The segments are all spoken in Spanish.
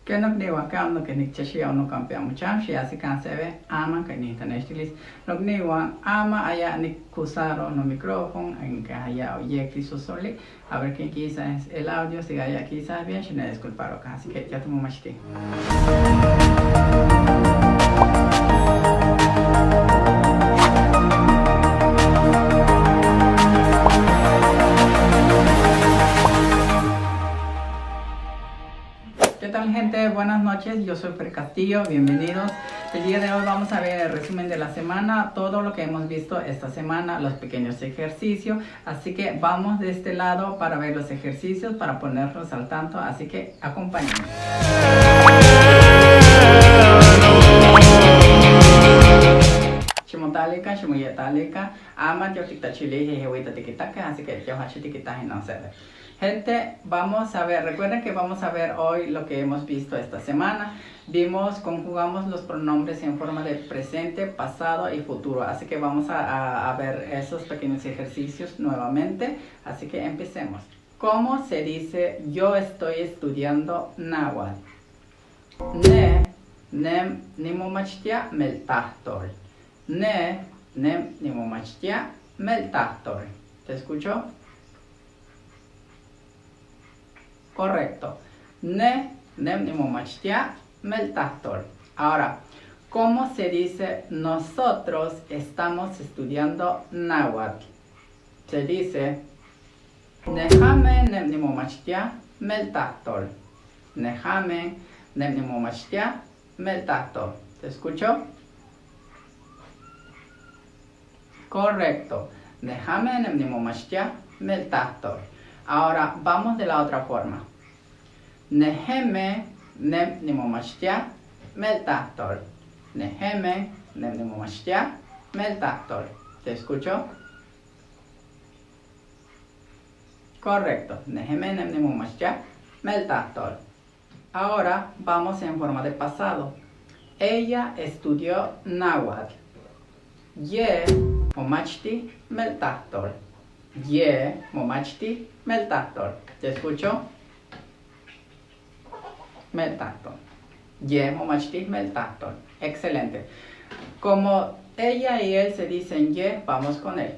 Que no niwa ka no que ni chashi no campea mucha shi así can se ve ama que ni tan estilis no niwa ama allá ni kusaro no micrófono en que haya oye cristo soli a ver que quizás el audio si haya quizás bien si no disculparo acá así que ya tomo más tiempo. ¿Qué tal, gente? Buenas noches, yo soy Fer Castillo, bienvenidos. El día de hoy vamos a ver el resumen de la semana, todo lo que hemos visto esta semana, los pequeños ejercicios. Así que vamos de este lado para ver los ejercicios, para ponerlos al tanto, así que acompáñenme. Shimotalika, shimoyatalika, ama yo chile jehewita tikitaka, así que yo hachi tikitaje no se ve. Gente, vamos a ver, recuerden que vamos a ver hoy lo que hemos visto esta semana. Conjugamos los pronombres en forma de presente, pasado y futuro. Así que vamos a ver esos pequeños ejercicios nuevamente. Así que empecemos. ¿Cómo se dice yo estoy estudiando náhuatl? Ne, nem, nimomachtia, meltahtor. Ne, nem, nimomachtia, meltahtor. ¿Te escucho? Correcto. Ne, nem, nimomachtia, meltahtor. Ahora, ¿cómo se dice nosotros estamos estudiando náhuatl? Se dice Nehame, nem, nimomachtia, meltahtor. Nehame, nem, nimomachtia, meltahtor. ¿Te escucho? Correcto. Nehame, nem, nimomachtia, meltahtor. Ahora vamos de la otra forma. Neheme, nem, nimomachtia, meltahtor. Neheme, nem, nimomachtia, meltahtor. ¿Te escucho? Correcto. Neheme, nem, nimomachtia, meltahtor. Ahora vamos en forma de pasado. Ella estudió náhuatl. Ye, momachti, meltahtor. Ye, momachti, meltahtor. ¿Te escucho? Meltahtor. Ye, momachti, meltahtor. Excelente. Como ella y él se dicen ye, vamos con él.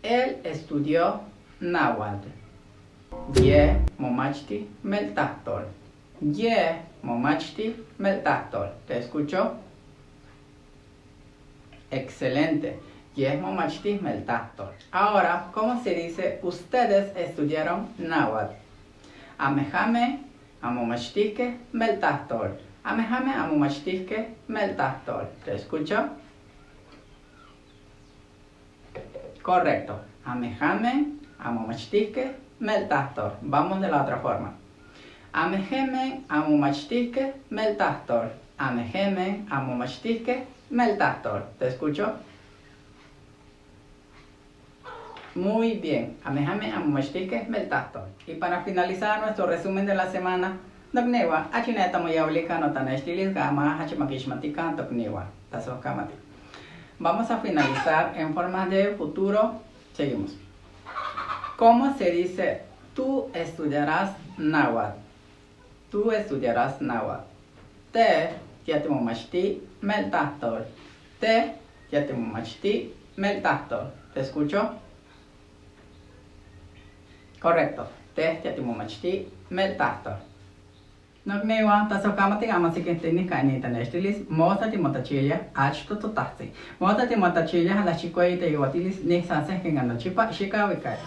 Él estudió náhuatl. Ye, momachti, meltahtor. Ye, momachti, meltahtor. ¿Te escucho? Excelente. Ye, momachti, meltahtor. Ahora, ¿cómo se dice ustedes estudiaron náhuatl? Amejame, amomachtique, meltahtor. Amejame, amomachtique, meltahtor. ¿Te escucho? Correcto. Amejame, amomachtique, meltahtor. Vamos de la otra forma. Amejeme, amomachtique, meltahtor. Amejeme, amomachtique, meltahtor. ¿Te escucho? Muy bien. Amejame, amomachtique, meltahtor. Y para finalizar nuestro resumen de la semana, Doknewa, achineta moyaulika no tanestilis gama hachimakishmatika doknewa. Tasokamati. Vamos a finalizar en forma de futuro. Seguimos. ¿Cómo se dice tú estudiarás náhuatl? Tú estudiarás náhuatl. Te yatimomachti meltahtor. Te yatimomachti meltahtor. ¿Te escucho? Correcto. Te yatimomachti meltahtor. Nognewa, tasokamati amasikinti ni kainita nestilis, mosa timotachilia, achto totasi. Mosa timotachilia, la chicoita y watilis, ni sanse que gana chipa, chica wikai.